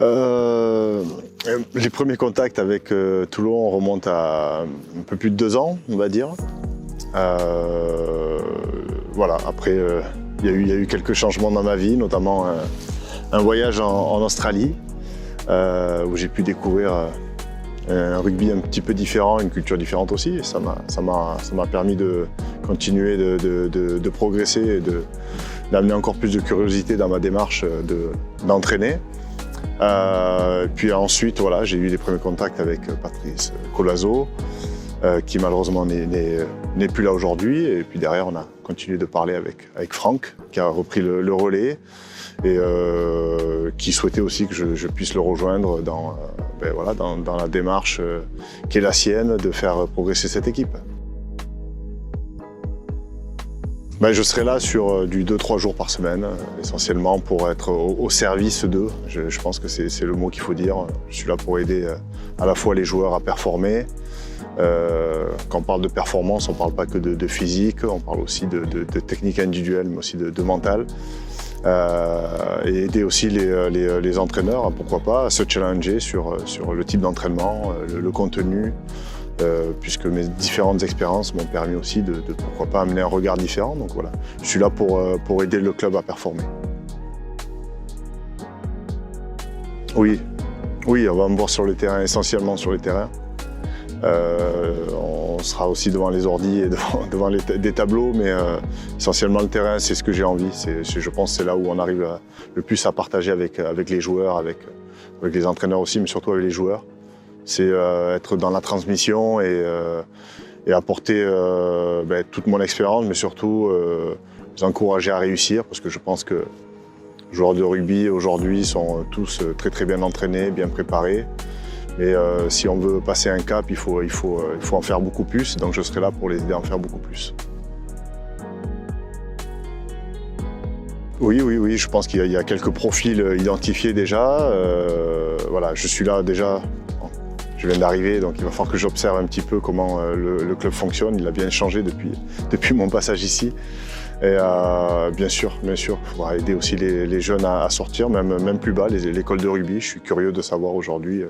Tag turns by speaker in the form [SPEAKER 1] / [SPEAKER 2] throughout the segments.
[SPEAKER 1] Les premiers contacts avec Toulon remontent à un peu plus de 2 ans, on va dire. Voilà, après, il y a eu quelques changements dans ma vie, notamment un voyage en Australie, où j'ai pu découvrir un rugby un petit peu différent, une culture différente aussi. Et ça m'a permis de continuer de progresser et d'amener encore plus de curiosité dans ma démarche d'entraîner. Puis ensuite, voilà, j'ai eu les premiers contacts avec Patrice Colazo, qui malheureusement n'est plus là aujourd'hui. Et puis derrière, on a continué de parler avec Franck, qui a repris le relais et qui souhaitait aussi que je puisse le rejoindre dans la démarche qui est la sienne de faire progresser cette équipe. Je serai là sur du 2-3 jours par semaine, essentiellement pour être au service d'eux. Je pense que c'est le mot qu'il faut dire. Je suis là pour aider à la fois les joueurs à performer. Quand on parle de performance, on ne parle pas que de physique, on parle aussi de technique individuelle, mais aussi de mental. Et aider aussi les entraîneurs, pourquoi pas, à se challenger sur le type d'entraînement, le contenu, puisque mes différentes expériences m'ont permis aussi de pourquoi pas amener un regard différent. Donc voilà, je suis là pour aider le club à performer. Oui, on va me voir sur le terrain, essentiellement sur les terrains. On sera aussi devant les ordis et devant des tableaux, mais essentiellement le terrain, c'est ce que j'ai envie. Je pense que c'est là où on arrive le plus à partager avec les joueurs, avec les entraîneurs aussi, mais surtout avec les joueurs. C'est être dans la transmission et apporter toute mon expérience, mais surtout les encourager à réussir, parce que je pense que les joueurs de rugby aujourd'hui sont tous très très bien entraînés, bien préparés. Mais si on veut passer un cap, il faut en faire beaucoup plus, donc je serai là pour les aider à en faire beaucoup plus. Oui, je pense qu'il y a quelques profils identifiés déjà. Voilà, je suis là déjà, je viens d'arriver, donc il va falloir que j'observe un petit peu comment le club fonctionne. Il a bien changé depuis mon passage ici. Et bien sûr, il faudra aider aussi les jeunes à sortir, même plus bas, l'école de rugby. Je suis curieux de savoir aujourd'hui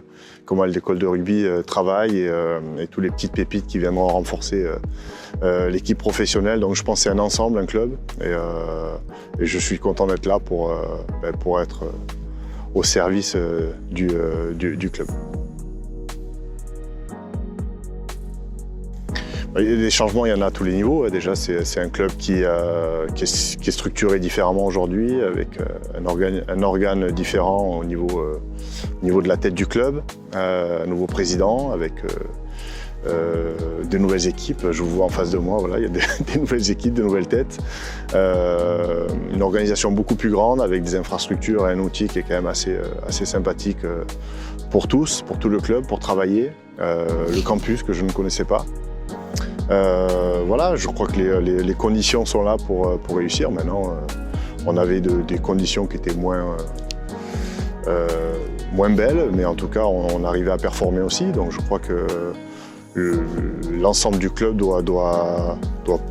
[SPEAKER 1] comment l'école de rugby travaille et toutes les petites pépites qui viendront renforcer l'équipe professionnelle. Donc je pense que c'est un ensemble, un club, et je suis content d'être là pour être au service du club. Des changements, il y en a à tous les niveaux. Déjà, c'est un club qui est structuré différemment aujourd'hui, avec un organe différent au niveau de la tête du club, un nouveau président, avec de nouvelles équipes. Je vous vois en face de moi, voilà, il y a des nouvelles équipes, de nouvelles têtes. Une organisation beaucoup plus grande, avec des infrastructures et un outil qui est quand même assez sympathique pour tous, pour tout le club, pour travailler. Le campus que je ne connaissais pas. Voilà, je crois que les conditions sont là pour réussir. Maintenant, on avait des conditions qui étaient moins belles, mais en tout cas, on arrivait à performer aussi. Donc je crois que l'ensemble du club doit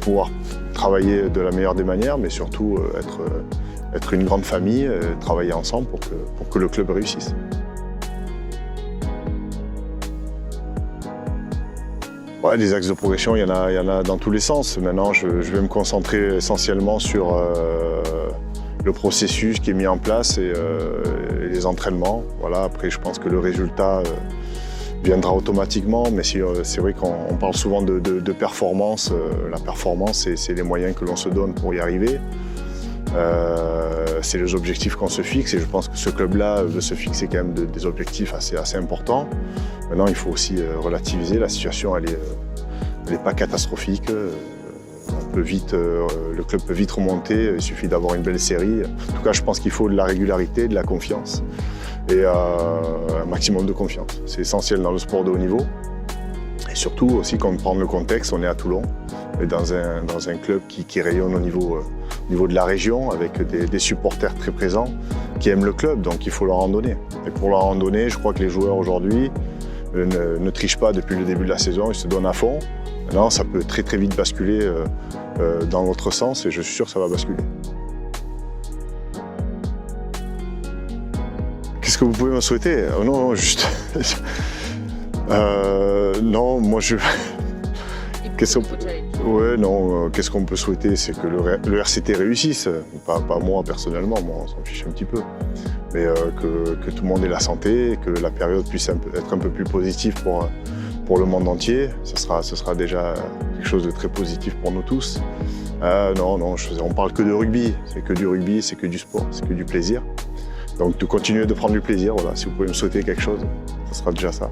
[SPEAKER 1] pouvoir travailler de la meilleure des manières, mais surtout être une grande famille, travailler ensemble pour que le club réussisse. Ouais, les axes de progression, il y en a dans tous les sens. Maintenant, je vais me concentrer essentiellement sur le processus qui est mis en place et les entraînements. Voilà, après, je pense que le résultat viendra automatiquement, mais c'est vrai qu'on parle souvent de performance. La performance, c'est les moyens que l'on se donne pour y arriver. C'est les objectifs qu'on se fixe, et je pense que ce club-là veut se fixer quand même des objectifs assez importants. Maintenant, il faut aussi relativiser. La situation, elle est pas catastrophique. Le club peut vite remonter, il suffit d'avoir une belle série. En tout cas, je pense qu'il faut de la régularité, de la confiance et un maximum de confiance. C'est essentiel dans le sport de haut niveau. Et surtout aussi, comprendre le contexte, on est à Toulon, et dans un club qui rayonne au niveau de la région, avec des supporters très présents qui aiment le club, donc il faut leur en donner. Et pour leur en donner, je crois que les joueurs aujourd'hui ne trichent pas depuis le début de la saison, ils se donnent à fond. Maintenant, ça peut très très vite basculer dans l'autre sens, et je suis sûr que ça va basculer. Qu'est-ce Qu'est-ce que vous pouvez me souhaiter? Non, non, juste... non, moi je... Qu'est-ce qu'on peut souhaiter? C'est que le RCT réussisse, pas moi personnellement, moi on s'en fiche un petit peu, mais que tout le monde ait la santé, que la période puisse être un peu plus positive pour le monde entier. Ce sera déjà quelque chose de très positif pour nous tous. Non, on parle que de rugby, c'est que du rugby, c'est que du sport, c'est que du plaisir. Donc de continuer de prendre du plaisir, voilà, si vous pouvez me souhaiter quelque chose, ce sera déjà ça.